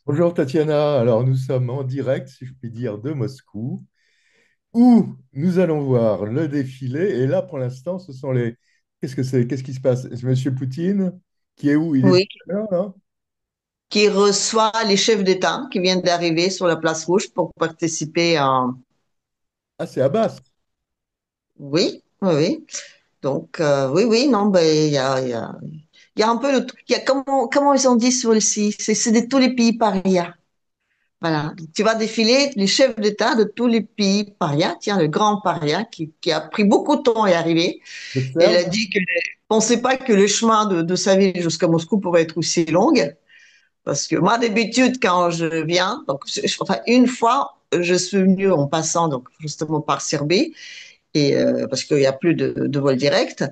Bonjour Tatiana, alors nous sommes en direct, si je puis dire, de Moscou, où nous allons voir le défilé. Et là, pour l'instant, ce sont les... Qu'est-ce que c'est? Qu'est-ce qui se passe? C'est Monsieur Poutine, qui est où? Il est tout Oui, à l'heure, là? qui reçoit les chefs d'État qui viennent d'arriver sur la place rouge pour participer à... Ah, c'est Abbas. Oui, oui, oui. Donc, oui, oui, non, ben, il y a un peu il y a, comment ils ont dit sur le site, c'est de tous les pays parias. Voilà. Tu vas défiler les chefs d'État de tous les pays parias. Tiens, le grand paria qui a pris beaucoup de temps à y arriver. Le Elle a Serbe? dit qu'elle ne pensait pas que le chemin de sa ville jusqu'à Moscou pouvait être aussi long. Parce que moi, d'habitude, quand je viens, donc, enfin, une fois, je suis venue en passant, donc, justement, par Serbie, et, parce qu'il n'y a plus de vol direct.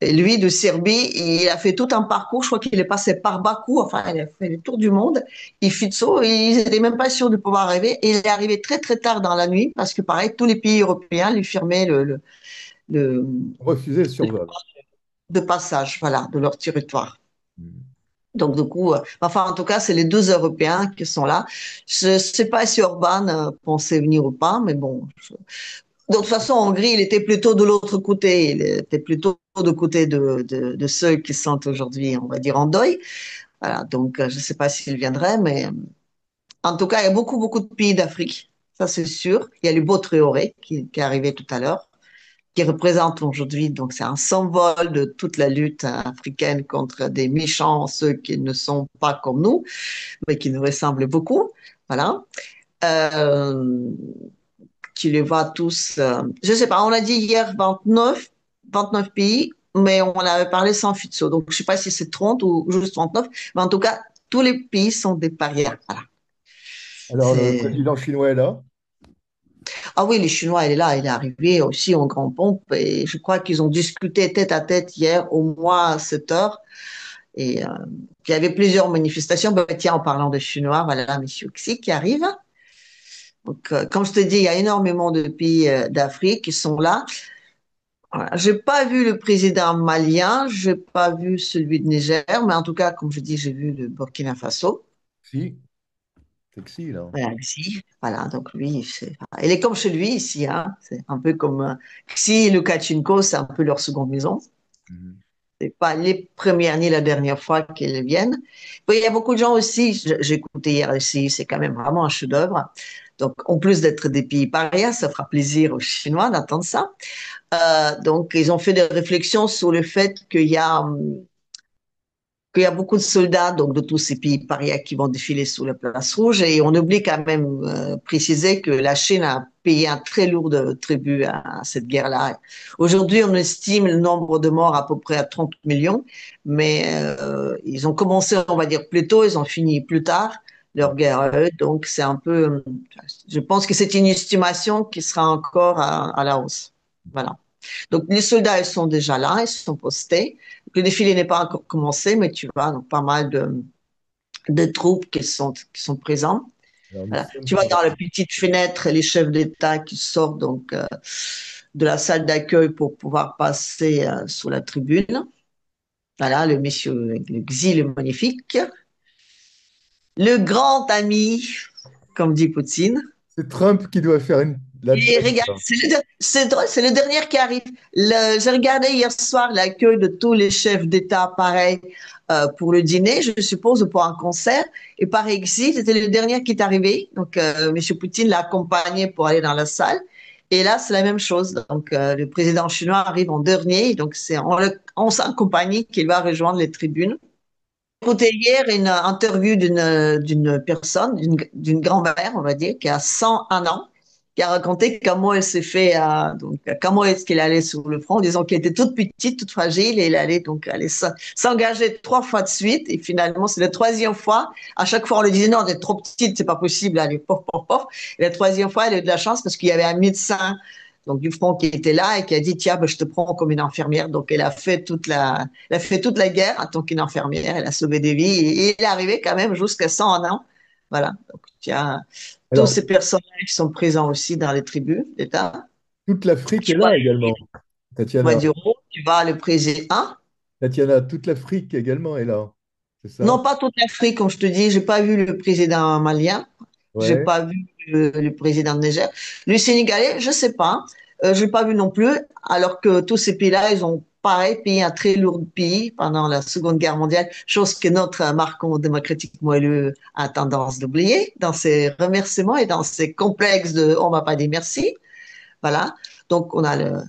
Et lui, de Serbie, il a fait tout un parcours. Je crois qu'il est passé par Bakou. Enfin, il a fait le tour du monde. Il Fico, ils n'étaient même pas sûrs de pouvoir arriver. Et il est arrivé très, très tard dans la nuit parce que, pareil, tous les pays européens lui firmaient le, Refusé le le survol. de passage, voilà, de leur territoire. Hmm. Donc, du coup, enfin, en tout cas, c'est les deux Européens qui sont là. Je ne sais pas si Orban pensait venir ou pas, mais bon. De toute façon, en Hongrie, il était plutôt de l'autre côté. Il était plutôt du côté de ceux qui sont aujourd'hui, on va dire, en deuil. Voilà, donc, je ne sais pas s'il viendrait, mais en tout cas, il y a beaucoup, beaucoup de pays d'Afrique. Ça, c'est sûr. Il y a le Beau Traoré qui est arrivé tout à l'heure, qui représente aujourd'hui, donc c'est un symbole de toute la lutte africaine contre des méchants, ceux qui ne sont pas comme nous, mais qui nous ressemblent beaucoup. Voilà. Euh, tu les vois tous. Je sais pas, on a dit hier 29 pays, mais on avait parlé sans Fitso. Donc, je sais pas si c'est 30 ou juste 39, mais en tout cas, tous les pays sont des parias. Voilà. Alors, le C'est... président chinois est là. Ah oui, les Chinois, il est là, il est arrivé aussi en grand pompe et je crois qu'ils ont discuté tête à tête hier au moins à 7 heures. Et il y avait plusieurs manifestations. Ben, tiens, en parlant de Chinois, voilà, Monsieur Xi qui arrive. Donc, comme je te dis, il y a énormément de pays d'Afrique qui sont là. Voilà. J'ai pas vu le président malien, j'ai pas vu celui de Niger, mais en tout cas, comme je dis, j'ai vu le Burkina Faso. Si, c'est que si, là. Voilà, ici. Voilà, donc lui, il est comme chez lui ici, hein. C'est un peu comme Xi et Lukashenko, c'est un peu leur seconde maison. Mhm. C'est pas les premières ni la dernière fois qu'ils viennent. Puis, il y a beaucoup de gens aussi, j'ai écouté hier ici, c'est quand même vraiment un chef-d'œuvre. Donc, en plus d'être des pays parias, ça fera plaisir aux Chinois d'entendre ça. Donc, ils ont fait des réflexions sur le fait qu'il y a beaucoup de soldats donc de tous ces pays parias qui vont défiler sous la place rouge et on oublie quand même préciser que la Chine a payé un très lourd tribut à cette guerre-là. Aujourd'hui, on estime le nombre de morts à peu près à 30 millions, mais ils ont commencé, on va dire, plus tôt, ils ont fini plus tard leur guerre à eux, donc c'est un peu, je pense que c'est une estimation qui sera encore à la hausse. Voilà. Donc, les soldats, ils sont déjà là, ils sont postés. Le défilé n'est pas encore commencé, mais tu vois, donc pas mal de troupes qui sont présentes. Alors, nous Voilà. sommes Tu vois sur... dans la petite fenêtre les chefs d'État qui sortent donc de la salle d'accueil pour pouvoir passer sous la tribune. Voilà, le monsieur, le Xi, le magnifique. Le grand ami, comme dit Poutine. C'est Trump qui doit faire la Et tête, regarde, là. c'est drôle, c'est le dernier qui arrive. J'ai regardé hier soir l'accueil de tous les chefs d'État, pareil, pour le dîner, je suppose, pour un concert. Et par ici, c'était le dernier qui est arrivé. Donc, M. Poutine l'a accompagné pour aller dans la salle. Et là, c'est la même chose. Donc, le président chinois arrive en dernier. Donc, c'est en sa compagnie qu'il va rejoindre les tribunes. J'ai écouté hier une interview d'une personne, d'une grand-mère, on va dire, qui a 101 ans, qui a raconté comment elle s'est fait, donc, comment est-ce qu'elle allait sur le front, disons qu'elle était toute petite, toute fragile, et elle allait donc aller s'engager 3 fois de suite, et finalement, c'est la troisième fois. À chaque fois, on lui disait non, elle est trop petite, c'est pas possible, allez, pof, pof, pof. Et la troisième fois, elle a eu de la chance parce qu'il y avait un médecin donc du front qui était là et qui a dit tiens ben, je te prends comme une infirmière donc elle a fait toute la guerre en tant qu'une infirmière, elle a sauvé des vies et il est arrivé quand même jusqu'à 100 ans. Voilà. Donc, tu as tous Alors, ces personnages qui sont présents aussi dans les tribus d'État. toute l'Afrique est Tu vois là également, Tatiana. Maduro, tu vois le président. Tatiana, toute l'Afrique également est là. c'est ça? Non, pas toute l'Afrique, comme je te dis. J'ai pas vu le président malien. J'ai Ouais. pas vu le président de Niger. Le Sénégalais, je sais pas. J'ai pas vu non plus. Alors que tous ces pays-là, ils ont pareil payé un très lourd pays pendant la Seconde Guerre mondiale, chose que notre Marcon démocratique moelleux a tendance d'oublier dans ses remerciements et dans ses complexes de on m'a pas dit merci. Voilà. Donc, on a le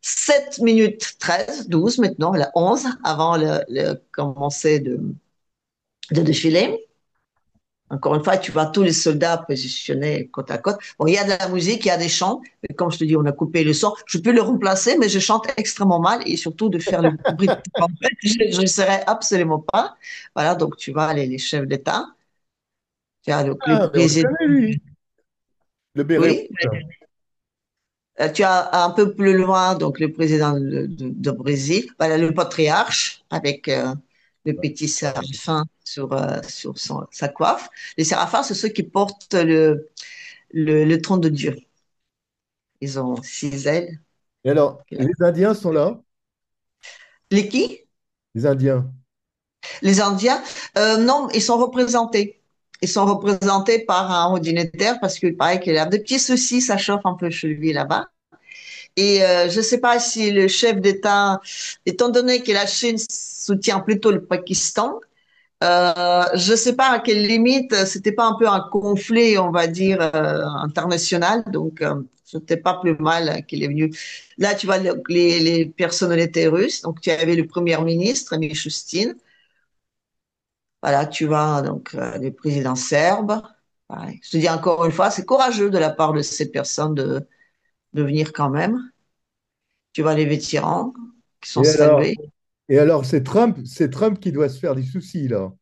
7 minutes 13, 12 maintenant, la 11 avant le commencer de défiler. Encore une fois, tu vois tous les soldats positionnés côte à côte. Bon, il y a de la musique, il y a des chants, mais comme je te dis, on a coupé le son. Je peux le remplacer, mais je chante extrêmement mal et surtout de faire le bruit de trompette, je ne serais absolument pas. Voilà, donc tu vois les chefs d'État, tu as le Ah, mais on le président, connaît, lui. Le béret oui. rouge. Tu as un peu plus loin donc le président de Brésil, voilà, le patriarche avec le petit séraphin sur sa coiffe. Les séraphins, c'est ceux qui portent le trône de Dieu. Ils ont 6 ailes. Et alors, les Indiens sont là? Les qui? Les Indiens. Les Indiens? Non, ils sont représentés. Ils sont représentés par un haut dignitaire parce qu'il paraît qu'il y a des petits soucis, ça chauffe un peu chez lui là-bas. Et je ne sais pas si le chef d'État, étant donné que la Chine soutient plutôt le Pakistan, je ne sais pas à quelle limite, c'était pas un peu un conflit, on va dire, international. Donc, c'était pas plus mal qu'il est venu. Là, tu vois les personnalités russes. Donc, tu avais le premier ministre, Mishustin. Voilà, tu vois donc le président serbe. Pareil. Je te dis encore une fois, c'est courageux de la part de ces personnes de venir quand même. Tu vois les vétérans qui sont Et alors, salués. et alors c'est Trump qui doit se faire du souci, là,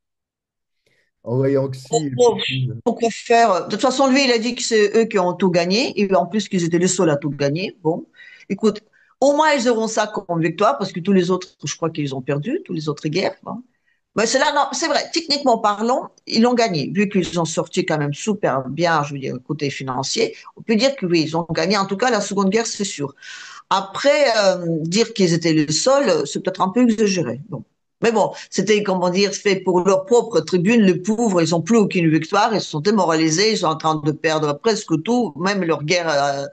en voyant que si Bon, Poutine. pourquoi faire? De toute façon, lui, il a dit que c'est eux qui ont tout gagné, et en plus qu'ils étaient les seuls à tout gagner. Bon, écoute, au moins ils auront ça comme victoire, parce que tous les autres, je crois qu'ils ont perdu, tous les autres guerres. Bon. Mais c'est là, non, c'est vrai, techniquement parlant, ils l'ont gagné, vu qu'ils ont sorti quand même super bien, je veux dire, côté financier. On peut dire que oui, ils ont gagné. En tout cas, la Seconde Guerre, c'est sûr. Après, dire qu'ils étaient les seuls, c'est peut-être un peu exagéré. Bon. Mais bon, c'était, comment dire, fait pour leur propre tribune. Les pauvres, ils n'ont plus aucune victoire, ils sont démoralisés, ils sont en train de perdre presque tout, même leur guerre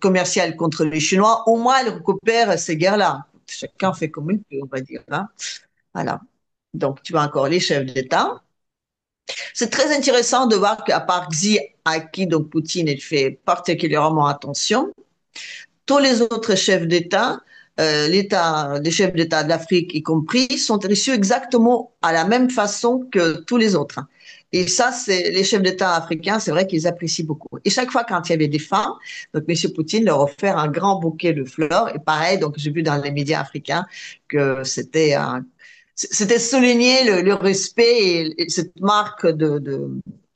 commerciale contre les Chinois. Au moins, ils récupèrent ces guerres-là. Chacun fait comme il peut, on va dire. Hein. Voilà. Donc, tu as encore les chefs d'État. C'est très intéressant de voir qu'à part Xi, à qui donc Poutine il fait particulièrement attention, tous les autres chefs d'État, les chefs d'État de l'Afrique y compris, sont reçus exactement à la même façon que tous les autres. Et ça, c'est les chefs d'État africains, c'est vrai qu'ils apprécient beaucoup. Et chaque fois quand il y avait des femmes, donc M. Poutine leur offert un grand bouquet de fleurs. Et pareil, donc j'ai vu dans les médias africains que c'était souligner le respect et cette marque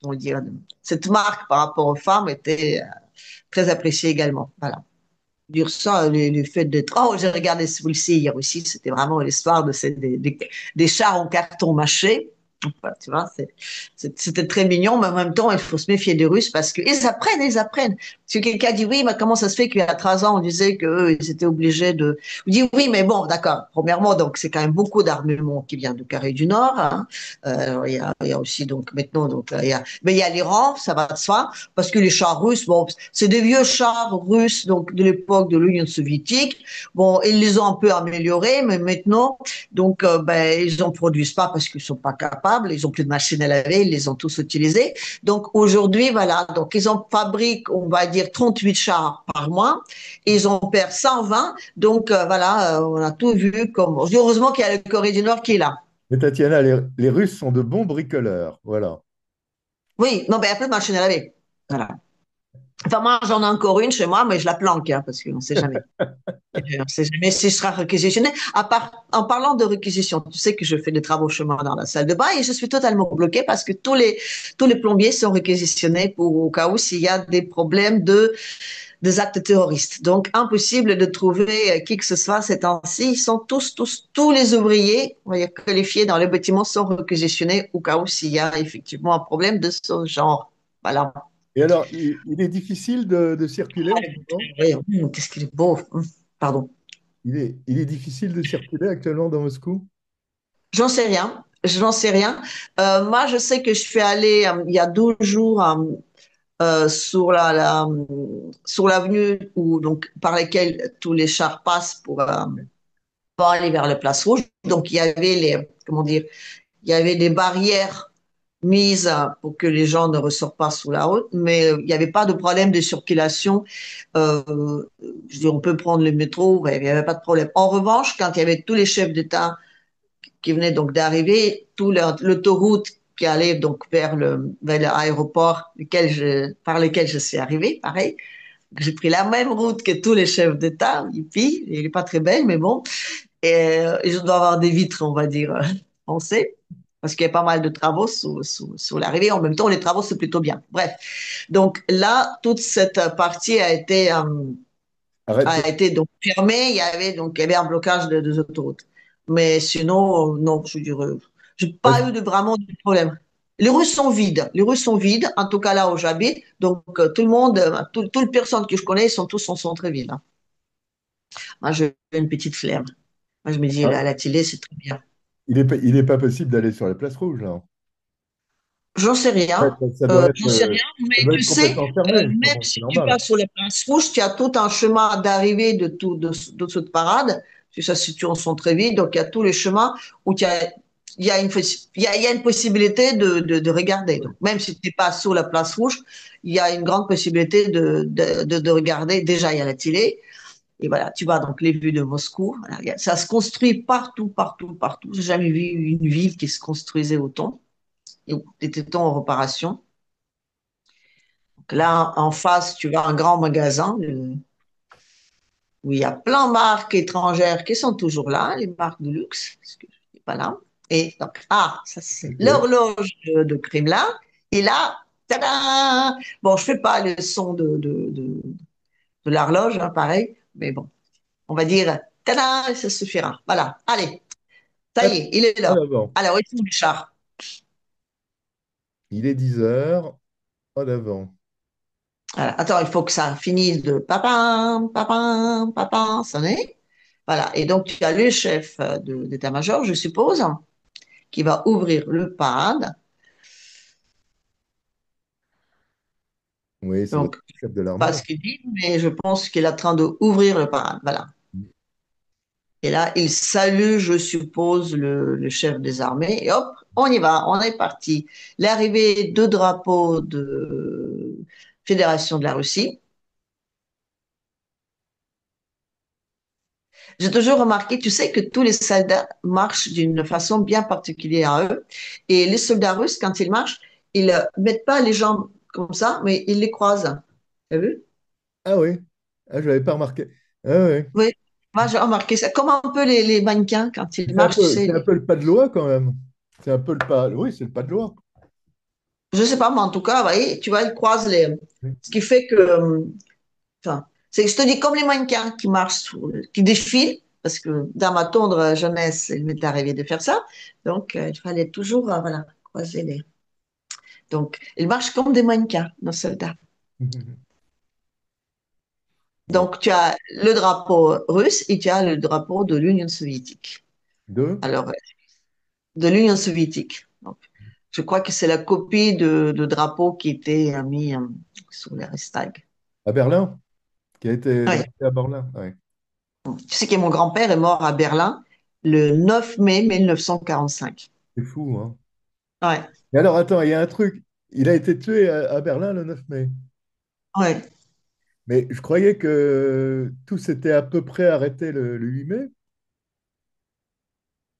on va dire, cette marque par rapport aux femmes était très appréciée également. Voilà dire ça, le fait d'être. Oh, j'ai regardé celui-ci hier aussi, c'était vraiment l'histoire des chars en carton mâché. Enfin, tu vois, c'était très mignon, mais en même temps, il faut se méfier des Russes parce qu'ils apprennent, ils apprennent. Si quelqu'un dit oui, mais comment ça se fait qu'il y a 13 ans, on disait qu'eux, ils étaient obligés de. On dit oui, mais bon, d'accord. Premièrement, donc, c'est quand même beaucoup d'armement qui vient du Corée du Nord. Hein. Il y a aussi, donc, maintenant, donc, mais il y a l'Iran, ça va de soi, parce que les chars russes, bon, c'est des vieux chars russes, donc, de l'époque de l'Union soviétique. Bon, ils les ont un peu améliorés, mais maintenant, donc, ben, ils en produisent pas parce qu'ils sont pas capables, ils ont plus de machines à laver, ils les ont tous utilisés. Donc, aujourd'hui, voilà, donc, ils en fabriquent, on va dire, 38 chars par mois, et ils en perdent 120. Donc, voilà, on a tout vu comme, heureusement qu'il y a le Corée du Nord qui est là. Mais Tatiana, les Russes sont de bons bricoleurs. Voilà. Oui, non, ben, il y a plus de machines à laver. Voilà. Enfin, moi, j'en ai encore une chez moi, mais je la planque, hein, parce qu'on ne sait jamais. On ne sait jamais si je serai réquisitionné. En parlant de réquisition, tu sais que je fais des travaux chez moi dans la salle de bain et je suis totalement bloquée parce que tous les plombiers sont réquisitionnés pour au cas où s'il y a des problèmes des actes terroristes. Donc, impossible de trouver qui que ce soit ces temps-ci. Ils sont tous les ouvriers, on va dire, qualifiés dans les bâtiments sont réquisitionnés au cas où s'il y a effectivement un problème de ce genre. Voilà. Et alors, il est difficile de circuler en ce moment? Oui, qu'est-ce qu'il est beau. Pardon. Il est difficile de circuler actuellement dans Moscou? J'en sais rien. je n'en sais rien. Moi, je sais que je suis allée il y a 12 jours sur sur l'avenue où donc par laquelle tous les chars passent pour aller vers la place rouge. Donc il y avait les comment dire, il y avait des barrières mises pour que les gens ne ressortent pas sous la route, mais il n'y avait pas de problème de circulation. Je dis, on peut prendre le métro, ouais, il n'y avait pas de problème. En revanche, quand il y avait tous les chefs d'État qui venaient donc d'arriver, tout l'autoroute qui allait donc vers l'aéroport par lequel je suis arrivée, pareil. J'ai pris la même route que tous les chefs d'État, youpi, il n'est pas très belle, mais bon. Et je dois avoir des vitres, on va dire, foncées, parce qu'il y a pas mal de travaux sous l'arrivée. En même temps, les travaux, c'est plutôt bien. Bref. Donc là, toute cette partie Arrête, a été donc fermée. Il y avait un blocage des autoroutes. Mais sinon, non, je dirais, j'ai pas eu vraiment de problème. Les rues sont vides. Les rues sont vides, en tout cas là où j'habite. Donc, tout le monde, toutes les personnes que je connais sont tous en centre-ville, hein. Moi, j'ai une petite flemme. Moi, je me dis, ah, là, la télé, c'est très bien. il est pas possible d'aller sur la place rouge, là. J'en sais Ouais, rien. J'en sais rien, ça mais doit tu être sais, complètement fermé. Enfin même bon, c'est si tu normal. passes sur la place rouge, tu as tout un chemin d'arrivée de cette parade. Si ça se situe en centre-ville, donc il y a tous les chemins où il y a il y a une possibilité de regarder. Donc, même si tu n'es pas sur la place rouge, il y a une grande possibilité de regarder. Déjà, il y a la télé. Et voilà, tu vois donc les vues de Moscou. Voilà, ça se construit partout, partout, partout. J'ai jamais vu une ville qui se construisait autant et où était en réparation. Donc là, en face, tu as un grand magasin où il y a plein de marques étrangères qui sont toujours là, les marques de luxe, parce que je ne suis pas là. Et donc, ça c'est Ok. l'horloge de Kremlin. Et là, tada! Bon, je fais pas le son de l'horloge, hein, pareil, mais bon, on va dire, tada, ça suffira. Voilà, allez, ça Ah, y est, il est en là. avant. Alors, où sont les chars? Il est 10 heures. En avant. Voilà. Attends, il faut que ça finisse de papin, papin, papin, sonner. Voilà. Et donc, tu as le chef d'état-major, je suppose, qui va ouvrir le pad. Oui, ça doit être Donc, le chef de pas l'armée. ce qu'il dit, mais je pense qu'il est en train d'ouvrir le pad. Voilà. Et là, il salue, je suppose, le chef des armées. Et hop, on y va, on est parti. L'arrivée de drapeaux de Fédération de la Russie. J'ai toujours remarqué, tu sais, que tous les soldats marchent d'une façon bien particulière à eux. Et les soldats russes, quand ils marchent, ils ne mettent pas les jambes comme ça, mais ils les croisent. Tu as vu? Ah oui. Ah, je l'avais pas remarqué. Ah oui. Oui, moi j'ai remarqué ça. Comme un peu les mannequins, quand ils marchent, tu sais. C'est un peu le pas de loi quand même. C'est un peu le pas. Oui, c'est le pas de loi. Je sais pas, mais en tout cas, voyez, tu vois, ils croisent les. Oui. Ce qui fait que. Enfin, c'est, je te dis, comme les mannequins qui marchent, qui défilent, parce que dans ma tendre jeunesse, il m'est arrivé de faire ça. Donc, il fallait toujours, voilà, croiser les. Donc, ils marchent comme des mannequins, nos soldats. Bon. Donc, tu as le drapeau russe et tu as le drapeau de l'Union soviétique. Deux. Alors, de l'Union soviétique. Donc, je crois que c'est la copie de drapeau qui était mis sur le Reichstag. À Berlin, qui a été Ouais. drafté à Berlin. Ouais. Tu sais que mon grand-père est mort à Berlin le 9 mai 1945. C'est fou, hein. Ouais, Et alors, attends, il y a un truc. Il a été tué à Berlin le 9 mai. ouais. Mais je croyais que tout s'était à peu près arrêté le 8 mai.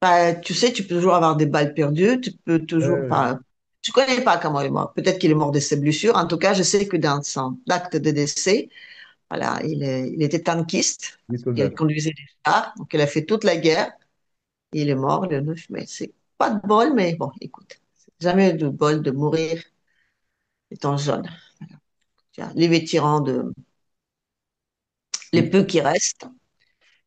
Bah, tu sais, tu peux toujours avoir des balles perdues, tu peux toujours Euh, pas. Je connais pas comment il est mort. Peut-être qu'il est mort de ses blessures. En tout cas, je sais que dans son acte de décès, voilà, il était tankiste. il est Il honnête. conduisait des chars. Donc, il a fait toute la guerre. Et il est mort le 9 mai. C'est pas de bol, mais bon, écoute. C'est jamais de bol de mourir étant jeune. Tiens, les vétérans les Oui. peu qui restent.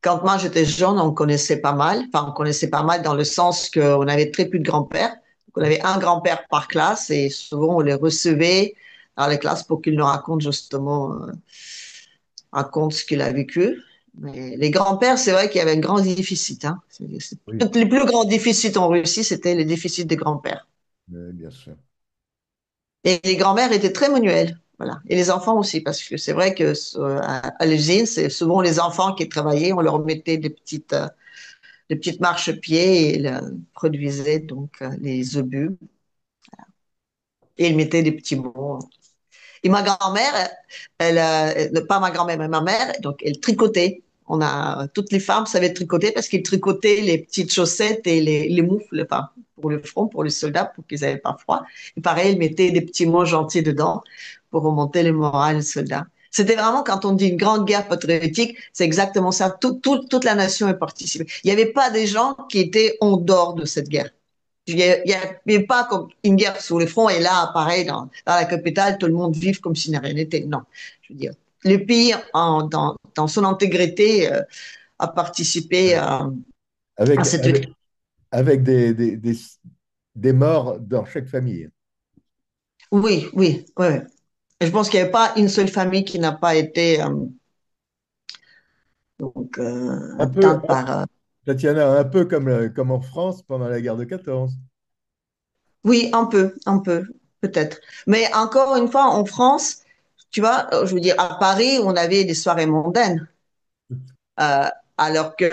Quand moi j'étais jeune, on connaissait pas mal. Enfin, on connaissait pas mal dans le sens qu'on avait très peu de grands-pères. Donc, on avait un grand-père par classe et souvent on les recevait dans les classes pour qu'ils nous racontent justement racontent ce qu'il a vécu. Mais les grands-pères, c'est vrai qu'il y avait un grand déficit. Hein. Oui, Les plus grands déficits en Russie, c'était les déficits des grands-pères. bien sûr. Et les grands-mères étaient très manuelles. Voilà. Et les enfants aussi, parce que c'est vrai que à l'usine, c'est souvent les enfants qui travaillaient, on leur mettait des petites marchepieds et ils produisaient donc les obus et ils mettaient des petits mots. Et ma grand-mère, pas ma grand-mère, mais ma mère, donc elle tricotait. Toutes les femmes savaient tricoter parce qu'elles tricotaient les petites chaussettes et les moufles, enfin, pour le front, pour les soldats, pour qu'ils n'avaient pas froid. Et pareil, elles mettaient des petits mots gentils dedans pour remonter le moral des soldats. C'était vraiment, quand on dit une grande guerre patriotique, c'est exactement ça. Toute la nation est participée. Il n'y avait pas des gens qui étaient en dehors de cette guerre. Il n'y a pas comme une guerre sur le front et là, pareil, dans la capitale, tout le monde vive comme si rien n'était. Non. Je veux dire, le pays, dans son intégrité, a participé à Avec, cette avec, victoire. avec des morts dans chaque famille. Oui, oui, oui. Oui. Et je pense qu'il n'y avait pas une seule famille qui n'a pas été Un peu, atteinte par. Tatiana, un peu comme en France pendant la guerre de 14. Oui, un peu, peut-être. Mais encore une fois, en France, tu vois, je veux dire, à Paris, on avait des soirées mondaines. Euh, alors que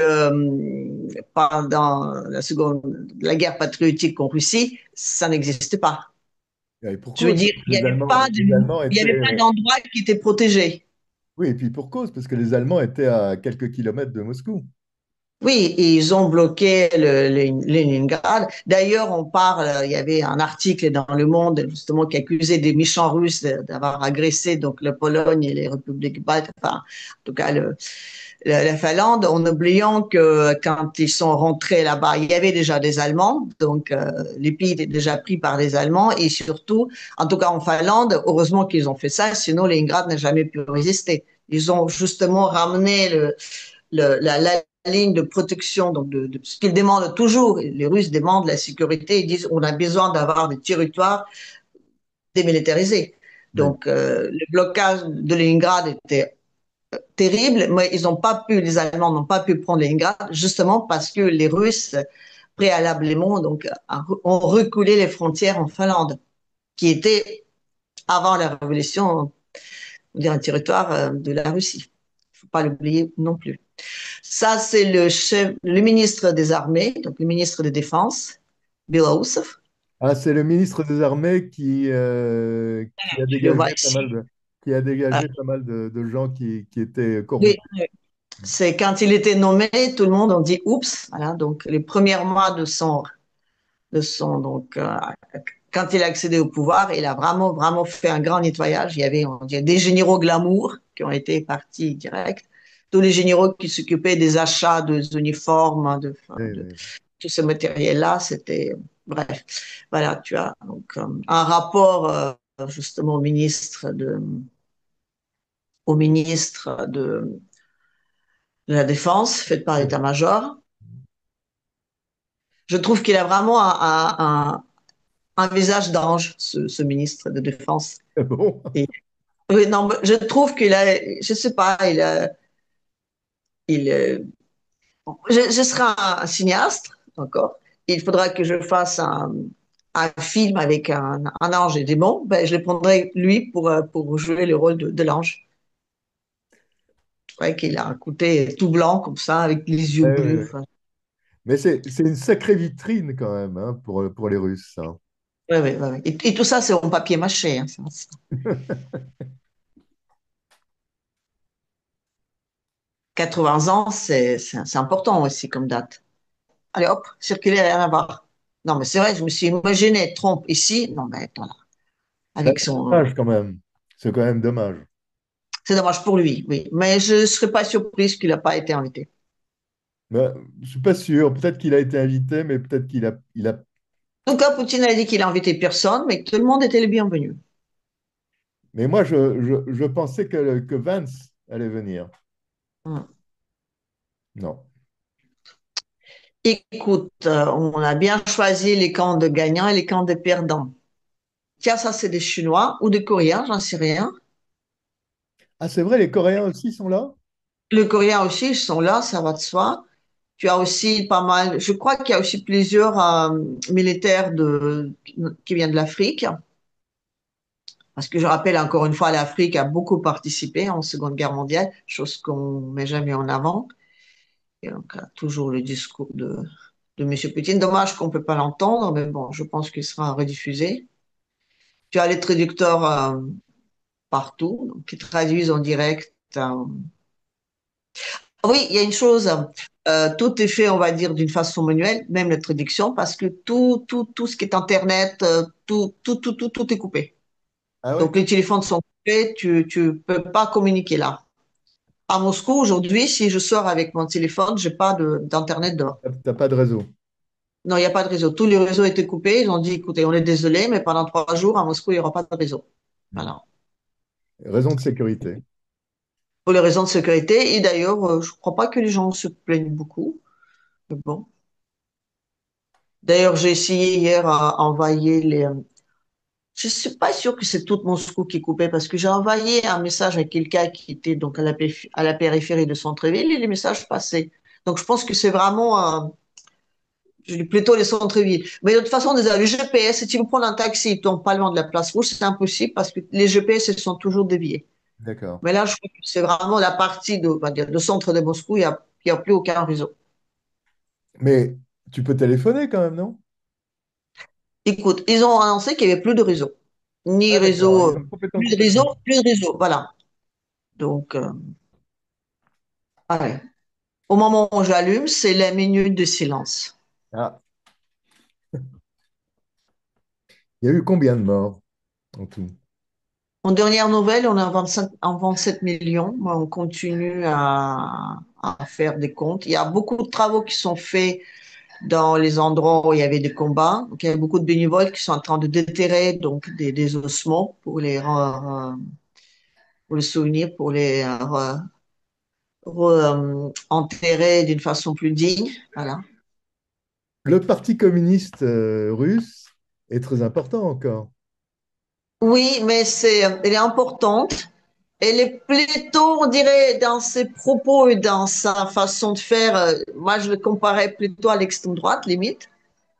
pendant la guerre patriotique en Russie, ça n'existait pas. Et pour Je veux cause, dire, les Allemands, les Allemands il y avait pas étaient. d'endroit qui était protégé. Oui, et puis pour cause, parce que les Allemands étaient à quelques kilomètres de Moscou. Oui, et ils ont bloqué Leningrad. D'ailleurs, il y avait un article dans Le Monde justement qui accusait des méchants Russes d'avoir agressé donc la Pologne et les républiques baltes, enfin, en tout cas la Finlande, en oubliant que quand ils sont rentrés là-bas, il y avait déjà des Allemands, donc les pays étaient déjà pris par les Allemands et surtout, en tout cas en Finlande, heureusement qu'ils ont fait ça, sinon Leningrad n'a jamais pu résister. Ils ont justement ramené la ligne de protection, donc de ce qu'ils demandent toujours. Les Russes demandent la sécurité, ils disent on a besoin d'avoir des territoires démilitarisés. Oui. Donc le blocage de Leningrad était terrible, mais les Allemands n'ont pas pu prendre Leningrad justement parce que les Russes préalablement donc ont reculé les frontières en Finlande, qui était avant la révolution, on dirait un territoire de la Russie. Il ne faut pas l'oublier non plus. Ça, c'est le ministre des Armées, donc le ministre de Défense, Belousov. Ah, c'est le ministre des Armées qui a Je le vois dégagé pas mal ici. Ah, de gens qui étaient oui, corrompus. oui. C'est quand il était nommé, tout le monde a dit oups. Voilà, donc les premiers mois donc quand il a accédé au pouvoir, il a vraiment vraiment fait un grand nettoyage. Il y avait on dirait, des généraux glamour qui ont été partis direct. Tous les généraux qui s'occupaient des achats de uniformes, Oui, de oui. tout ce matériel-là, c'était bref. Voilà, tu as donc un rapport justement au ministre de la Défense fait par Oui. l'état-major. Je trouve qu'il a vraiment un visage d'ange, ce ministre de Défense. Ah bon? Et, oui, non, je trouve qu'il a, je sais pas, il, je serai un cinéaste, encore. Il faudra que je fasse un film avec un ange et des démons. Ben, je le prendrai lui pour jouer le rôle de l'ange. Ouais, qu'il a un côté tout blanc comme ça, avec les yeux Oui, oui, bleus. oui. Enfin, Mais c'est une sacrée vitrine quand même hein, pour les Russes, ça. ouais, ouais, ouais, ouais. Et tout ça, c'est en papier mâché. Hein, 80 ans, c'est important aussi comme date. Allez hop, circuler, rien à voir. Non, mais c'est vrai, je me suis imaginé Trump ici. Non, mais attends là, avec C'est son. dommage quand même. C'est quand même dommage. C'est dommage pour lui, oui. Mais je ne serais pas surprise qu'il n'a pas été invité. Mais, je suis pas sûr. Peut-être qu'il a été invité, mais peut-être il a. En tout cas, Poutine a dit qu'il a invité personne, mais que tout le monde était le bienvenu. Mais moi, je pensais que Vance allait venir. Hmm. Non. Écoute, on a bien choisi les camps de gagnants et les camps de perdants. Tiens, ça, c'est des Chinois ou des Coréens, j'en sais rien. Ah, c'est vrai, les Coréens aussi sont là? Les Coréens aussi, ils sont là, ça va de soi. Tu as aussi pas mal, je crois qu'il y a aussi plusieurs militaires qui viennent de l'Afrique. Parce que je rappelle encore une fois, l'Afrique a beaucoup participé en Seconde Guerre mondiale, chose qu'on ne met jamais en avant. Et donc, toujours le discours de M. Poutine. Dommage qu'on ne peut pas l'entendre, mais bon, je pense qu'il sera rediffusé. Tu as les traducteurs partout, donc, qui traduisent en direct. Oui, il y a une chose, tout est fait, on va dire, d'une façon manuelle, même la traduction, parce que tout ce qui est Internet, tout est coupé. Ah ouais? Donc, les téléphones sont coupés, tu peux pas communiquer là. À Moscou, aujourd'hui, si je sors avec mon téléphone, j'ai pas d'Internet dehors. T'as pas de réseau. Non, il n'y a pas de réseau. Tous les réseaux étaient coupés. Ils ont dit, écoutez, on est désolé, mais pendant 3 jours, à Moscou, il n'y aura pas de réseau. Voilà. Raison de sécurité. Pour les raisons de sécurité. Et d'ailleurs, je ne crois pas que les gens se plaignent beaucoup. Mais bon. D'ailleurs, j'ai essayé hier à envoyer je suis pas sûre que c'est tout Moscou qui est coupé parce que j'ai envoyé un message à quelqu'un qui était donc à la périphérie de centre-ville et les messages passaient. Donc, je pense que c'est vraiment je dis plutôt les centres-villes. Mais de toute façon, les GPS, si tu veux prendre un taxi, ils tombent pas loin de la place rouge, c'est impossible parce que les GPS, ils sont toujours déviés. D'accord. Mais là, je crois que c'est vraiment la partie on va dire, de centre de Moscou, il y a plus aucun réseau. Mais tu peux téléphoner quand même, non? Écoute, ils ont annoncé qu'il n'y avait plus de réseau. Ni Ah d'accord, réseau, ils ont complètement coupé le réseau. plus de réseau, voilà. Donc, ouais. Au moment où j'allume, c'est la minute de silence. Ah, il y a eu combien de morts en tout? En dernière nouvelle, on est en 27 millions. Mais on continue à faire des comptes. Il y a beaucoup de travaux qui sont faits dans les endroits où il y avait des combats. Donc, il y a beaucoup de bénévoles qui sont en train de déterrer donc des ossements pour les souvenirs, pour les enterrer d'une façon plus digne. Voilà. Le Parti communiste russe est très important encore. Oui, mais elle est importante. Elle est plutôt, on dirait, dans ses propos et dans sa façon de faire. Moi, je le comparais plutôt à l'extrême droite, limite,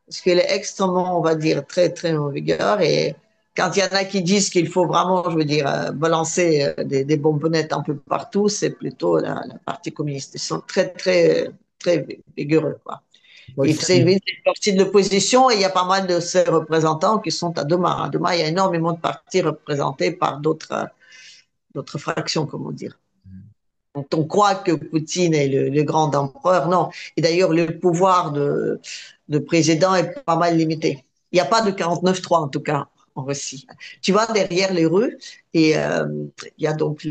parce qu'elle est extrêmement, on va dire, très, très en vigueur. Et quand il y en a qui disent qu'il faut vraiment, je veux dire, balancer des bonbonnettes un peu partout, c'est plutôt la partie communiste. Ils sont très, très, très vigoureux, quoi. Moi, Et c'est une partie de l'opposition et il y a pas mal de ces représentants qui sont à Doma. À Doma, il y a énormément de partis représentés par d'autres fractions, comment dire. Donc, on croit que Poutine est le grand empereur. Non. Et d'ailleurs, le pouvoir de président est pas mal limité. Il n'y a pas de 49-3, en tout cas, en Russie. Tu vas derrière les rues et il y a donc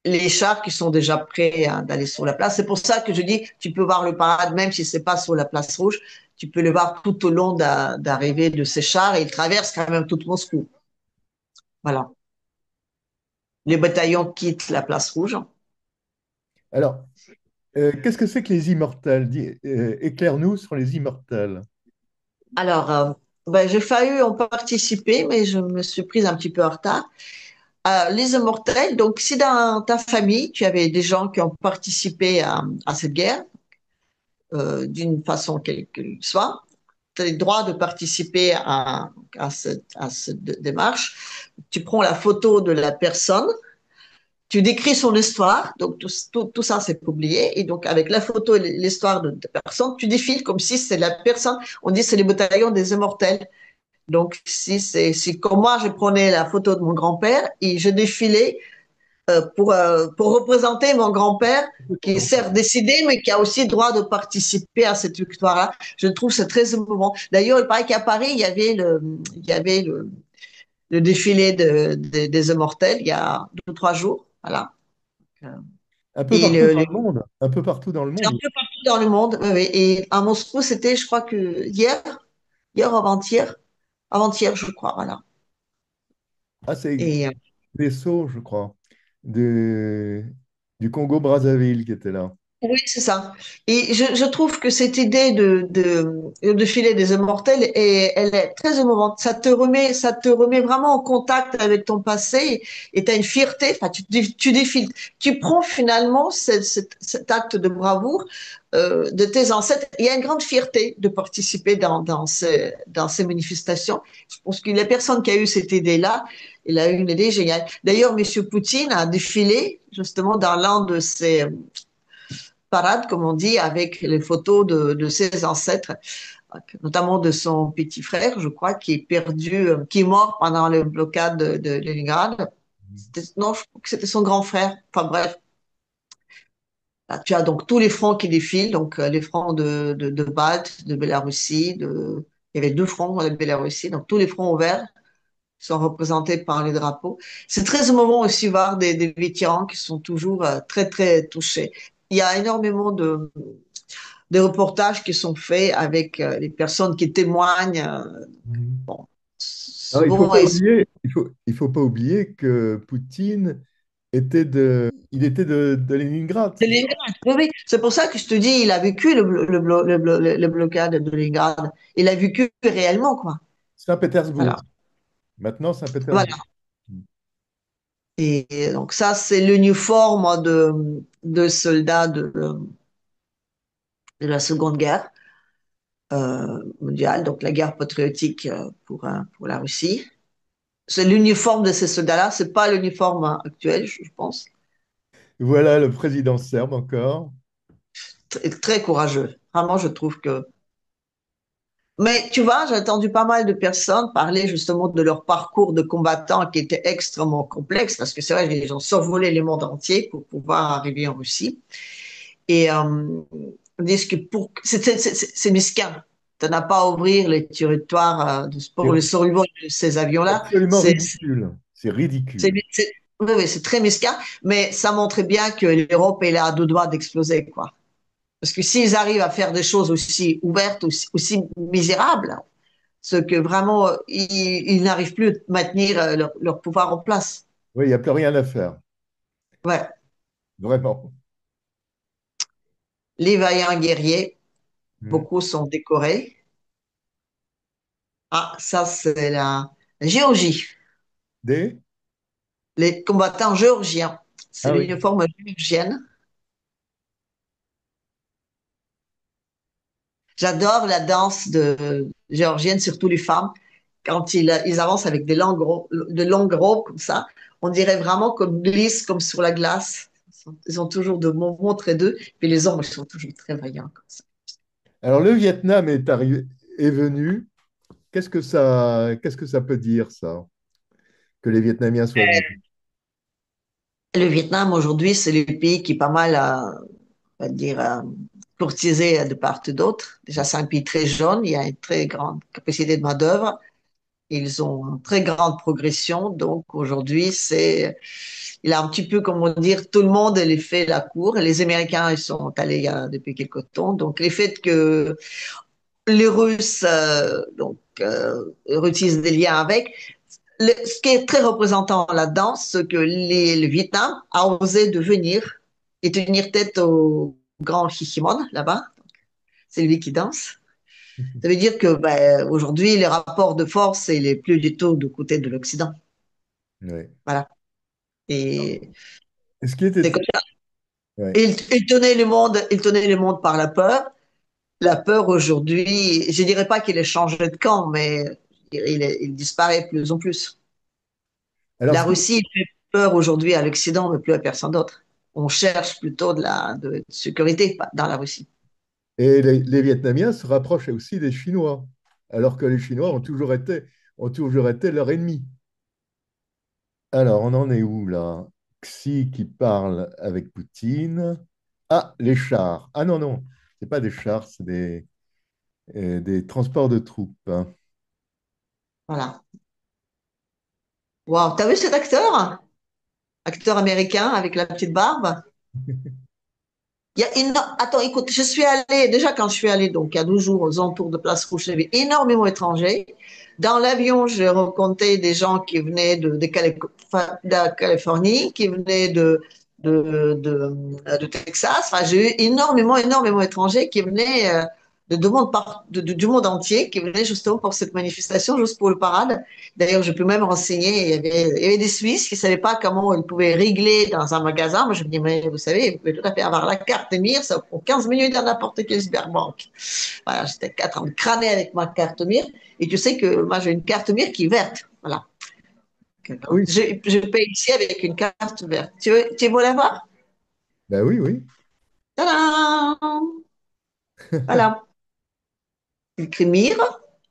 les chars qui sont déjà prêts d'aller sur la place. C'est pour ça que je dis, tu peux voir le parade, même si c'est pas sur la place rouge, tu peux le voir tout au long d'arrivée de ces chars et ils traversent quand même toute Moscou. Voilà. Les bataillons quittent la place rouge. alors, qu'est-ce que c'est que les immortels? Éclaire-nous sur les immortels. Alors, ben, j'ai failli en participer, mais je me suis prise un petit peu en retard. Les immortels, donc si dans ta famille, tu avais des gens qui ont participé à cette guerre, d'une façon quelle qu'elle soit, tu as le droit de participer à cette démarche. Tu prends la photo de la personne, tu décris son histoire, donc tout ça c'est publié, et donc avec la photo et l'histoire de la personne, tu défiles comme si c'est la personne, on dit c'est les bataillons des immortels. Donc si comme moi je prenais la photo de mon grand-père et je défilais pour représenter mon grand-père qui est certes décédé, mais qui a aussi le droit de participer à cette victoire-là. Je trouve ça très émouvant. D'ailleurs, il paraît qu'à Paris, il y avait le défilé des immortels il y a 2 ou 3 jours. Voilà. Un peu Et partout dans le monde. Un peu partout dans le c'est un monde. peu partout dans le monde. Oui, oui. Et à Moscou, c'était, je crois que hier ou avant-hier, je crois. Voilà. Ah, c'est Et vaisseau, je crois, de- du Congo-Brazzaville qui était là. Oui, c'est ça. Et je trouve que cette idée de filer des immortels, elle est très émouvante. Ça te remet vraiment en contact avec ton passé et tu as une fierté. Enfin, tu défiles. Tu prends finalement cet acte de bravoure de tes ancêtres. Il y a une grande fierté de participer dans ces manifestations. Je pense que la personne qui a eu cette idée-là, il a eu une idée géniale. D'ailleurs, Monsieur Poutine a défilé justement dans l'un de ces parade, comme on dit, avec les photos de ses ancêtres, notamment de son petit frère, je crois, qui est perdu, qui est mort pendant le blocade de Leningrad. Non, je crois que c'était son grand frère. Enfin bref, là, tu as donc tous les fronts qui défilent, donc les fronts de Balte, de Bélarussie, il y avait deux fronts de Bélarussie, donc tous les fronts ouverts sont représentés par les drapeaux. C'est très émouvant aussi voir des vétérans qui sont toujours très, très touchés. Il y a énormément de reportages qui sont faits avec les personnes qui témoignent. Mhm. Bon, Alors, souvent, il faut pas oublier que Poutine il était de Leningrad, de c'est ça? Leningrad. Oui, oui. C'est pour ça que je te dis, il a vécu le blocade de Leningrad. Il a vécu réellement, quoi. Saint-Pétersbourg. Voilà. Maintenant, Saint-Pétersbourg. Voilà. Et donc ça, c'est l'uniforme de soldats de la Seconde Guerre mondiale, donc la guerre patriotique pour la Russie. C'est l'uniforme de ces soldats-là, c'est pas l'uniforme actuel, je pense. Voilà le président serbe encore. Très, très courageux. Vraiment, je trouve que. Mais tu vois, j'ai entendu pas mal de personnes parler justement de leur parcours de combattants qui était extrêmement complexe parce que c'est vrai, ils ont survolé le monde entier pour pouvoir arriver en Russie. Et ils disent que c'est mesquin. Tu n'as pas à ouvrir les territoires pour le C'est survol de ces avions-là. absolument C'est, ridicule. C'est c'est, ridicule. oui, oui, c'est très mesquin, mais ça montrait bien que l'Europe est là à deux doigts d'exploser, quoi. Parce que s'ils arrivent à faire des choses aussi ouvertes, aussi misérables, ce que vraiment, ils n'arrivent plus à maintenir leur pouvoir en place. Oui, il n'y a plus rien à faire. Ouais. Vraiment. Les vaillants guerriers, Mm. beaucoup sont décorés. Ah, ça, c'est la Géorgie. Des? Les combattants géorgiens. C'est Ah oui. l'uniforme géorgienne. J'adore la danse géorgienne, surtout les femmes. Quand ils avancent avec de longues robes comme ça, on dirait vraiment comme glisse, comme sur la glace. Ils ont toujours de mouvements très doux. Puis les hommes, ils sont toujours très vaillants comme ça. Alors, le Vietnam est venu. Qu'est-ce que ça peut dire, ça, que les Vietnamiens soient venus? Le Vietnam, aujourd'hui, c'est le pays qui est pas mal, on va dire, courtisé de part et d'autre. Déjà, c'est un pays très jeune. Il y a une très grande capacité de main-d'œuvre. Ils ont une très grande progression. Donc, aujourd'hui, il a un petit peu, comment dire, tout le monde les fait la cour. Les Américains, ils sont allés depuis quelque temps. Donc, les faits que les Russes, utilisent des liens avec, ce qui est très représentant là-dedans, c'est que le Vietnam a osé devenir et tenir tête au grand Hikimon, là-bas. C'est lui qui danse. Ça veut dire que ben, aujourd'hui, les rapports de force, il est plus du tout du côté de l'Occident. Oui. Voilà. Et Ce qui était... c'est comme ça. Ouais. Il tenait le monde par la peur. La peur aujourd'hui, je dirais pas qu'il ait changé de camp, mais il disparaît de plus en plus. Alors, La Russie fait peur aujourd'hui à l'Occident, mais plus à personne d'autre. On cherche plutôt de sécurité dans la Russie. et les Vietnamiens se rapprochent aussi des Chinois, alors que les Chinois ont toujours été leur ennemi. Alors, on en est où là? Xi qui parle avec Poutine. Ah, les chars. Ah non, non, c'est pas des chars, c'est des transports de troupes, hein. Voilà. Wow, t'as vu cet acteur? Acteur américain avec la petite barbe? Attends, écoute, je suis allée, déjà quand je suis allée, donc il y a 12 jours aux alentours de Place Rouge, il y avait énormément d'étrangers. Dans l'avion, j'ai rencontré des gens qui venaient de Californie, qui venaient de Texas. Enfin, j'ai eu énormément d'étrangers qui venaient du monde entier, qui venaient justement pour cette manifestation, juste pour le parade. D'ailleurs, je peux même renseigner, il y avait des Suisses qui ne savaient pas comment ils pouvaient régler dans un magasin. Moi, je me dis, mais vous savez, vous pouvez tout à fait avoir la carte MIR, ça prend 15 minutes dans n'importe quelle cyberbanque. Voilà, j'étais en train de crâner avec ma carte MIR. Et tu sais que moi, j'ai une carte MIR qui est verte. Voilà. Ah oui, Je paye ici avec une carte verte. Tu veux la voir? ben oui, oui. Tadam! Voilà. Écrit Mire,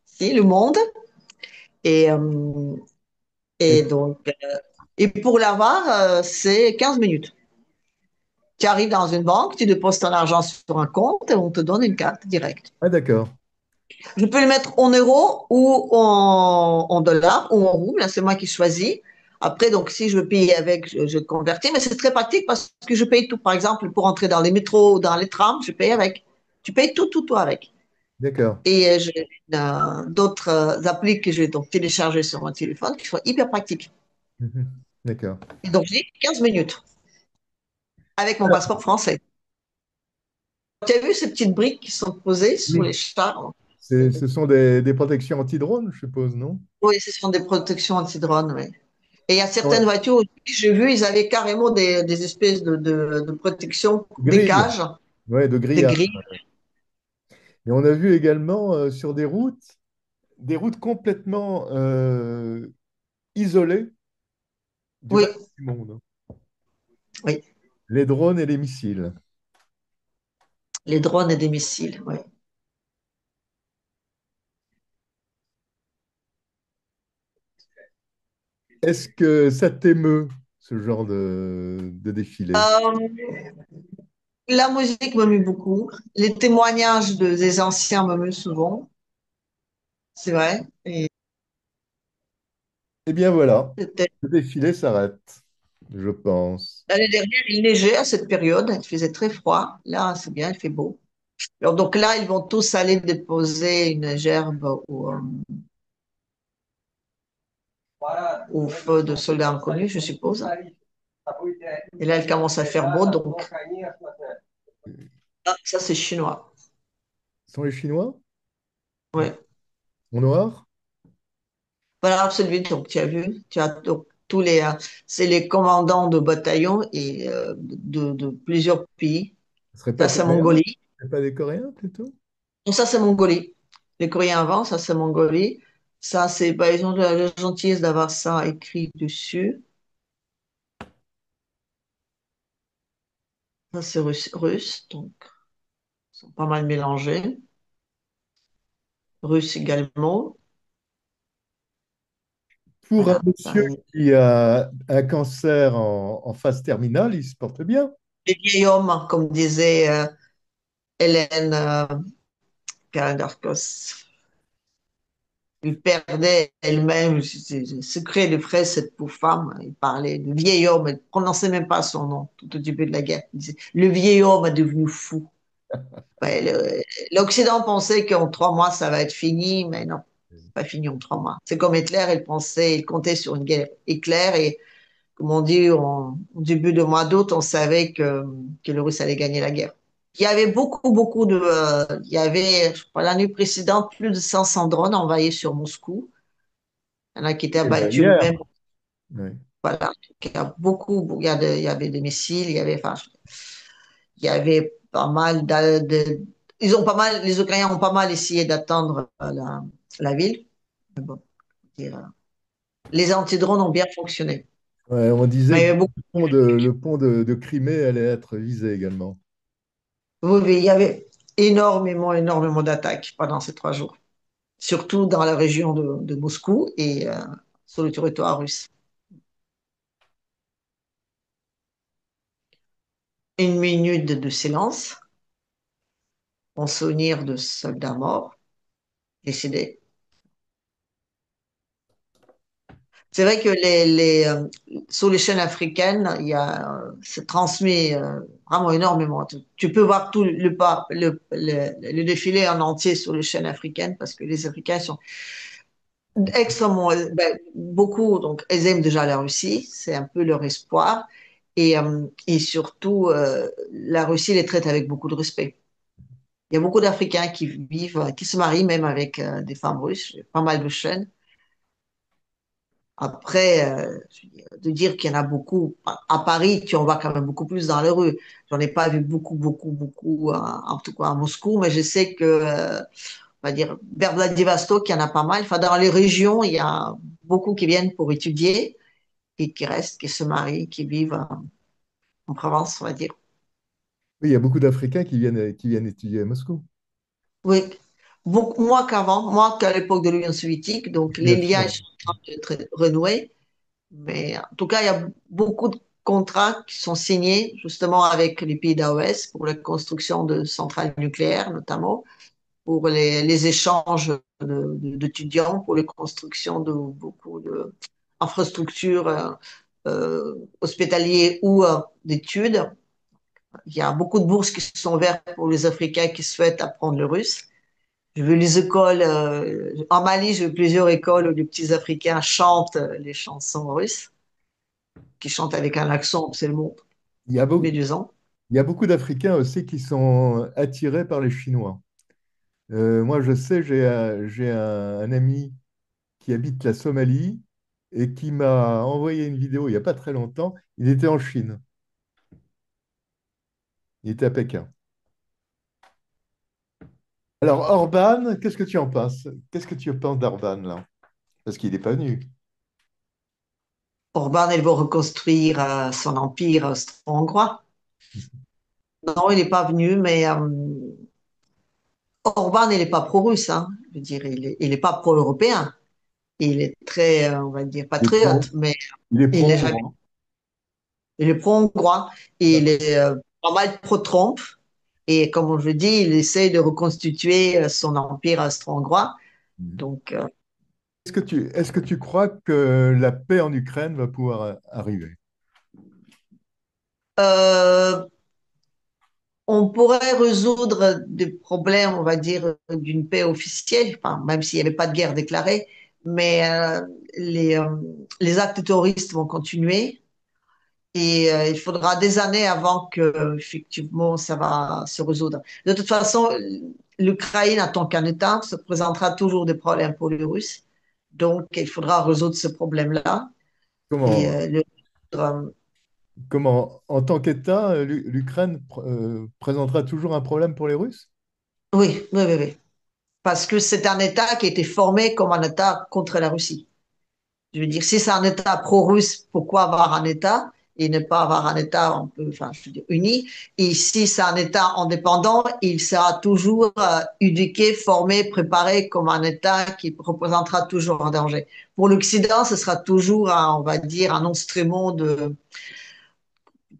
si, le monde. Et, euh, Et- et donc, et pour l'avoir, c'est 15 minutes. Tu arrives dans une banque, tu déposes ton argent sur un compte et on te donne une carte directe. ah d'accord, Je peux le mettre en euros ou en dollars ou en roubles. Là, c'est moi qui choisis. Après, donc, si je veux payer avec, je convertis. Mais c'est très pratique parce que je paye tout. Par exemple, pour entrer dans les métros ou dans les trams, je paye avec. Tu payes tout avec. d'accord. Et j'ai d'autres applis que j'ai donc téléchargées sur mon téléphone qui sont hyper pratiques. Mhm. D'accord. Et donc, j'ai 15 minutes avec mon Alors, passeport français. Tu as vu ces petites briques qui sont posées sous oui, les chars? ce sont des protections anti-drones, je suppose, non? Oui, ce sont des protections anti-drones, oui. Et il y a certaines Ouais. voitures aussi, j'ai vu, ils avaient carrément des espèces de protection, des Grille, cages, ouais, de des grillage. grilles. Et on a vu également sur des routes complètement isolées du Oui, reste du monde. oui, Les drones et les missiles. les drones et des missiles, oui. Est-ce que ça t'émeut, ce genre de défilé? Euh, la musique m'amuse beaucoup. Les témoignages des anciens m'amusent souvent, c'est vrai. Et Eh bien voilà, c'était- le défilé s'arrête, je pense. l'année dernière, il neigeait à cette période, il faisait très froid. Là, c'est bien, il fait beau. Alors, donc là, ils vont tous aller déposer une gerbe au feu de soldats inconnus, je suppose. Et là, il commence à faire beau, donc ah, ça, c'est chinois. Ce sont les Chinois? Ouais. En noir? Voilà, celui, donc tu as vu, tu as donc, c'est les commandants de bataillons et de plusieurs pays. Ce ne serait pas Ça, c'est coréen? Mongolie. Ce serait pas des Coréens plutôt? Donc, ça, c'est Mongolie. Les Coréens avant, ça, c'est Mongolie. Ça, c'est, bah, ils ont la gentillesse d'avoir ça écrit dessus. Ça, c'est russe, donc, ils sont pas mal mélangés. Russe également. Pour un Voilà. monsieur qui a un cancer en phase terminale, il se porte bien. Les vieils hommes, comme disait Hélène Karadarkos. Il perdait elle-même le secret de frère, cette pauvre femme. Il parlait de vieil homme, elle ne prononçait même pas son nom tout au début de la guerre. Il disait, le vieil homme est devenu fou. Ouais, L'Occident pensait qu'en 3 mois, ça va être fini, mais non, c'est pas fini en 3 mois. C'est comme Hitler, il comptait sur une guerre éclair et, comme on dit, au début du mois d'août, on savait que le Russe allait gagner la guerre. Il y avait beaucoup il y avait, je crois, l'année précédente, plus de 500 drones envoyés sur Moscou. Il y en a qui étaient Et ben, abattus hier, même. oui. Voilà. Il y a il y avait des missiles, enfin, il y avait pas mal les Ukrainiens ont pas mal essayé d'atteindre la ville. Mais bon, les antidrones ont bien fonctionné. Ouais, on disait Mais il y que avait beaucoup, le pont de Crimée allait être visé également. oui, oui, il y avait énormément d'attaques pendant ces 3 jours, surtout dans la région de Moscou et sur le territoire russe. 1 minute de silence en souvenir de soldats morts, décédés. C'est vrai que sur les chaînes africaines, c'est transmis vraiment énormément. Tu peux voir tout le défilé en entier sur les chaînes africaines parce que les Africains sont extrêmement, beaucoup, donc ils aiment déjà la Russie, c'est un peu leur espoir. et surtout, la Russie les traite avec beaucoup de respect. Il y a beaucoup d'Africains qui vivent, qui se marient même avec des femmes russes, j'ai pas mal de chaînes. Après, je veux dire, de dire qu'il y en a beaucoup, à Paris, tu en vois quand même beaucoup plus dans les rues. J'en ai pas vu beaucoup, beaucoup, beaucoup, en tout cas à Moscou, mais je sais que, on va dire, vers Vladivostok, il y en a pas mal. Enfin, dans les régions, il y a beaucoup qui viennent pour étudier et qui restent, qui se marient, qui vivent en Provence, on va dire. Oui, il y a beaucoup d'Africains qui viennent étudier à Moscou. Oui, beaucoup moins qu'avant, moins qu'à l'époque de l'Union soviétique. Donc, les Bien liens sûr. sont en train d'être renoués. Mais en tout cas, il y a beaucoup de contrats qui sont signés justement avec les pays d'AOS pour la construction de centrales nucléaires, notamment, pour les échanges d'étudiants, pour la construction de beaucoup d'infrastructures hospitalières ou d'études. Il y a beaucoup de bourses qui sont ouvertes pour les Africains qui souhaitent apprendre le russe. Je veux les écoles, en Mali, j'ai vu plusieurs écoles où les petits Africains chantent les chansons russes, qui chantent avec un accent absolument Il y a, beau- médusant. il y a beaucoup d'Africains aussi qui sont attirés par les Chinois. Moi, je sais, j'ai un ami qui habite la Somalie et qui m'a envoyé une vidéo il n'y a pas très longtemps. Il était en Chine. Il était à Pékin. Alors, Orban, qu'est-ce que tu en penses? Qu'est-ce que tu penses d'Orban, là? Parce qu'il n'est pas venu. Orban, il veut reconstruire son empire austro-hongrois. Non, il n'est pas venu, mais Orban, il n'est pas pro-russe. Hein. Je veux dire, il est pas pro-européen. Il est très, on va dire, Il est patriote, pro, mais il est il est jamais. pro-hongrois. Il est pro-hongrois et il D'accord. est pas mal pro-Trump. Et comme je dis, il essaie de reconstituer son empire austro-hongrois. Mhm. Donc, Est-ce que tu crois que la paix en Ukraine va pouvoir arriver? euh, on pourrait résoudre des problèmes, on va dire, d'une paix officielle, enfin, même s'il n'y avait pas de guerre déclarée, mais les, euh, les actes terroristes vont continuer et il faudra des années avant que, effectivement, ça va se résoudre. De toute façon, l'Ukraine, en tant qu'un État, se présentera toujours des problèmes pour les Russes. Donc, il faudra résoudre ce problème-là. Et Comment, euh, en tant qu'État, l'Ukraine présentera toujours un problème pour les Russes? oui, oui, oui, oui. Parce que c'est un État qui a été formé comme un État contre la Russie. Je veux dire, si c'est un État pro-russe, pourquoi avoir un État et ne pas avoir un État un peu, enfin, je veux dire, uni? Et si c'est un État indépendant, il sera toujours éduqué, formé, préparé comme un État qui représentera toujours un danger. Pour l'Occident, ce sera toujours, on va dire, un instrument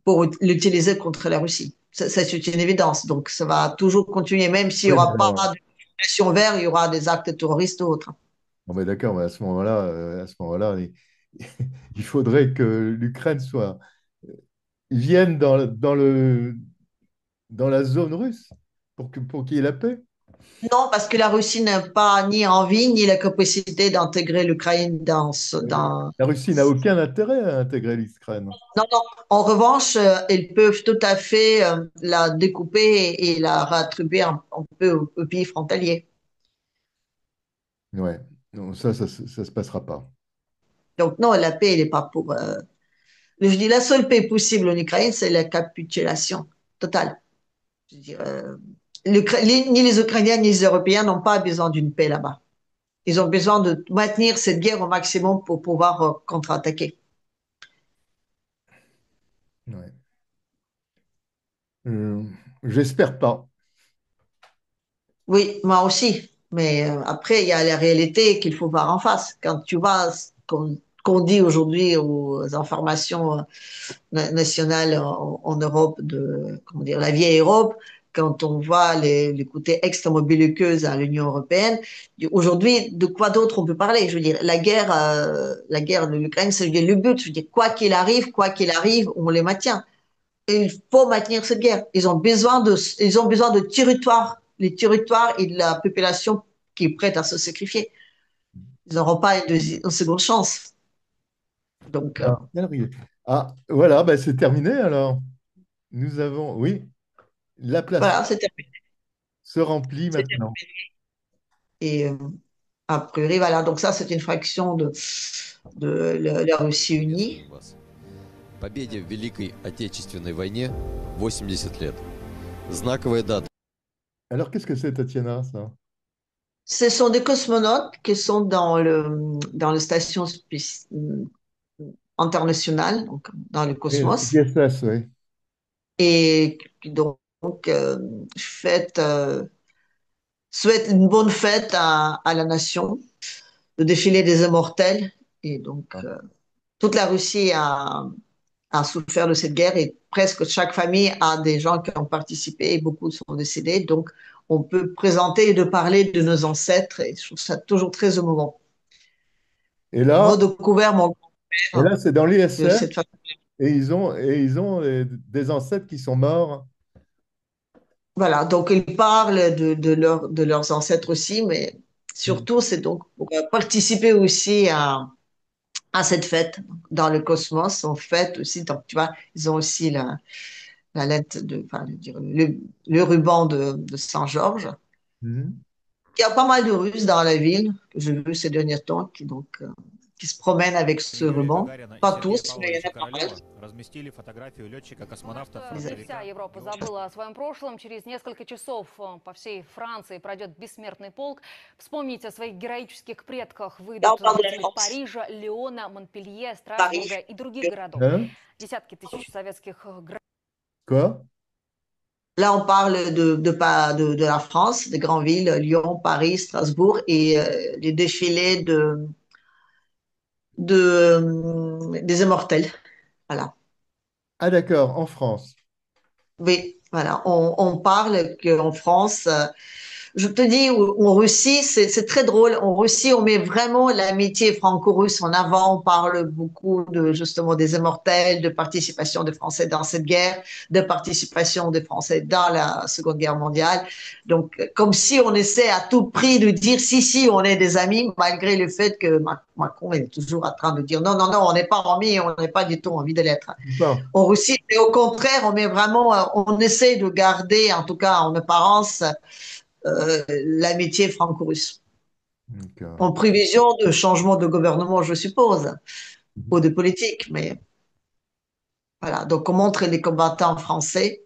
pour l'utiliser contre la Russie. Ça, c'est une évidence. Donc, ça va toujours continuer, même s'il n'y Oui, aura pas de pression verte, il y aura des actes terroristes ou autres. bon, mais d'accord, mais à ce moment-là, il faudrait que l'Ukraine vienne dans la zone russe pour qu'il y ait la paix. Non, parce que la Russie n'a pas ni envie ni la capacité d'intégrer l'Ukraine dans... La Russie n'a aucun intérêt à intégrer l'Ukraine. Non, non. En revanche, ils peuvent tout à fait la découper et la réattribuer un peu au pays frontalier. Ouais, non, ça se passera pas. Donc non, la paix, elle n'est pas pour... je dis la seule paix possible en Ukraine, c'est la capitulation totale. Je veux dire, ni les Ukrainiens ni les Européens n'ont pas besoin d'une paix là-bas. Ils ont besoin de maintenir cette guerre au maximum pour pouvoir contre-attaquer. Ouais. Euh, J'espère pas. Oui, moi aussi. Mais après, il y a la réalité qu'il faut voir en face. Quand tu vois ce qu'on dit aujourd'hui aux informations nationales en Europe, comment dire, la vieille Europe, quand on voit les côtés extrêmement belliqueux à l'Union européenne, aujourd'hui, de quoi d'autre on peut parler? Je veux dire, la guerre de l'Ukraine, c'est le but. Je veux dire, quoi qu'il arrive, on les maintient. Et il faut maintenir cette guerre. Ils ont besoin de territoires, les territoires et de la population qui est prête à se sacrifier. Ils n'auront pas une seconde chance. Donc, Ah, quelle rigueur. Ah, voilà, bah, c'est terminé alors. Nous avons, oui, la place Voilà, c'est terminé. se remplit C'est maintenant. terminé. Et a priori, voilà, donc ça, c'est une fraction de la Russie unie. Приветствуем вас. Победе в Великой Отечественной войне 80 лет. Знаковая дата. Alors, qu'est-ce que c'est, Tatiana, ça? Ce sont des cosmonautes qui sont dans le station internationale, donc dans le Et cosmos, l'ISS, oui. et qui donc fête, souhaite une bonne fête à la nation, le défilé des immortels. Et donc, toute la Russie a souffert de cette guerre et presque chaque famille a des gens qui ont participé et beaucoup sont décédés. Donc, on peut présenter et de parler de nos ancêtres et je trouve ça toujours très émouvant. Et J'ai là, redécouvert mon et grand-père là, c'est dans de l'ISS cette façon. et ils ont des ancêtres qui sont morts. Voilà, donc ils parlent de leurs ancêtres aussi, mais Hmm. surtout, c'est donc pour participer aussi à cette fête dans le cosmos. On fête aussi, donc tu vois, ils ont aussi la lettre enfin, je veux dire, le ruban de Saint-Georges. Hmm. Il y a pas mal de Russes dans la ville que j'ai vu ces derniers temps qui se promènent avec ce Юрия ruban. Гагарина и Pas Сергея tous, mais il y Павловича en a pas mal. Королева разместили фотографию Думаю, что вся летчика-космонавта-фронтовика. Европа забыла о своем прошлом. Через несколько часов по всей Франции пройдет бессмертный полк. Вспомните о своих героических предках. Là, on Выйдут parle de la жители France, Парижа, Лиона, Монпелье, Страсбурга Paris. и других городов. Hein? Десятки тысяч советских граждан. Quoi? Là, on parle de la France, des grandes villes, Lyon, Paris, Strasbourg, et les défilés des immortels. Voilà. Ah, d'accord, en France. Oui, voilà. On parle qu'en France, je te dis, en Russie, c'est très drôle. En Russie, on met vraiment l'amitié franco-russe en avant. On parle beaucoup de justement des immortels, de participation des Français dans cette guerre, de participation des Français dans la Seconde Guerre mondiale. Donc, comme si on essaie à tout prix de dire si, si, on est des amis, malgré le fait que Macron est toujours en train de dire non, non, non, on n'est pas amis, on n'est pas du tout envie de l'être Pas. en Russie. Mais au contraire, on met vraiment, on essaie de garder, en tout cas en apparence, l'amitié franco-russe. D'accord. En prévision de changement de gouvernement, je suppose, ou de politique. Mais voilà, donc on montre les combattants français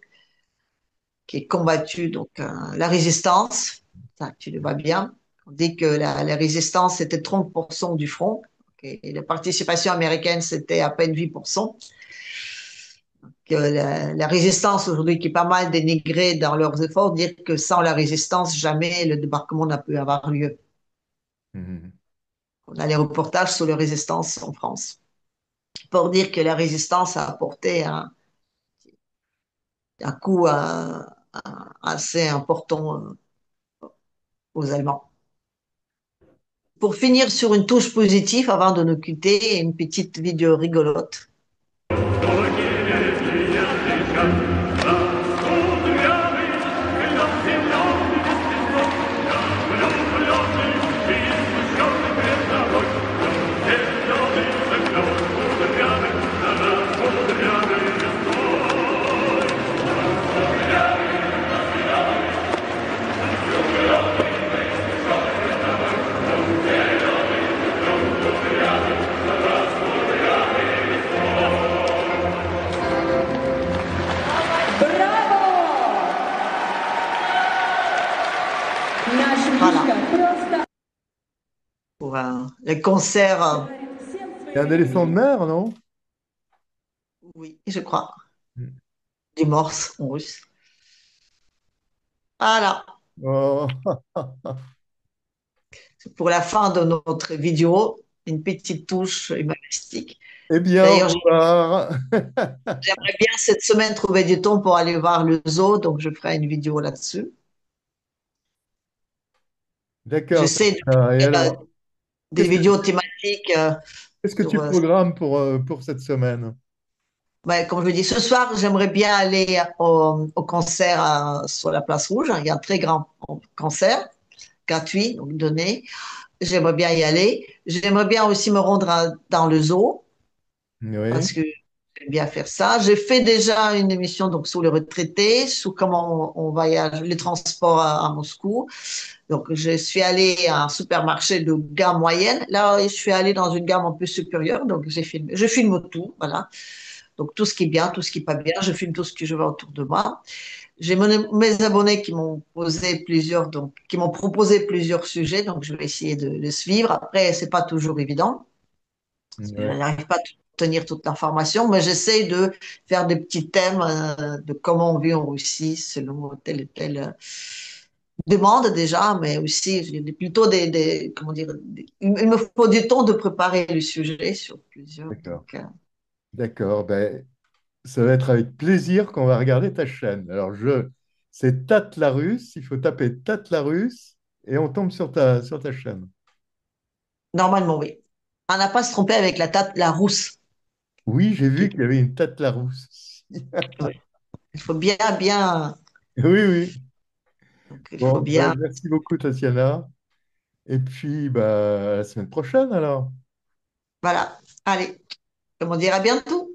qui ont combattu donc, la résistance. Ça, tu le vois bien. On dit que la résistance, c'était 30% du front. Et la participation américaine, c'était à peine 8%. Que la résistance aujourd'hui, qui est pas mal dénigrée dans leurs efforts, dire que sans la résistance, jamais le débarquement n'a pu avoir lieu. Mhm. On a les reportages sur la résistance en France pour dire que la résistance a apporté un coup assez important aux Allemands. Pour finir sur une touche positive, avant de nous quitter, une petite vidéo rigolote. Voilà. Pour le concert, Il y a un éléphant de mer, non? oui, je crois, Hmm. du morse en russe. Voilà. Oh. Pour la fin de notre vidéo, une petite touche humoristique. Eh bien, au D'ailleurs, revoir. j'aimerais bien cette semaine trouver du temps pour aller voir le zoo, donc je ferai une vidéo là-dessus. D'accord. J'essaie de Ah, et faire alors, des qu'est-ce que, vidéos thématiques qu'est-ce que sur, tu programmes pour cette semaine? ouais, comme je dis, ce soir, j'aimerais bien aller au concert sur la place Rouge. Il y a un très grand concert gratuit, donc donné. J'aimerais bien y aller. J'aimerais bien aussi me rendre dans le zoo Oui. parce que j'aime bien faire ça. J'ai fait déjà une émission donc sur les retraités, sur comment on voyage, les transports à Moscou. Donc, je suis allée à un supermarché de gamme moyenne. Là, je suis allée dans une gamme un peu supérieure. Donc, j'ai filmé. Je filme tout, voilà. Donc, tout ce qui est bien, tout ce qui est pas bien. Je filme tout ce que je vois autour de moi. J'ai mes abonnés qui m'ont posé plusieurs, donc, qui m'ont proposé plusieurs sujets. Donc, je vais essayer de suivre. Après, c'est pas toujours évident. Parce que je Ouais, n'arrive pas à tenir toute l'information, mais j'essaie de faire des petits thèmes de comment on vit en Russie selon telle et telle demande déjà, mais aussi plutôt comment dire, il me faut du temps de préparer le sujet sur plusieurs. d'accord. D'accord. Ben, ça va être avec plaisir qu'on va regarder ta chaîne. Alors, c'est Tatlarus. Il faut taper Tatlarus et on tombe sur ta chaîne. Normalement, oui. On n'a pas à se tromper avec la rousse. Oui, j'ai vu qui- qu'il y avait une Tatlarus. oui. Il faut bien, bien, Oui, oui. donc il faut Bon, ben, bien, merci beaucoup, Tatiana. Et puis, bah, à la semaine prochaine alors. voilà. Allez, comment dire, à bientôt.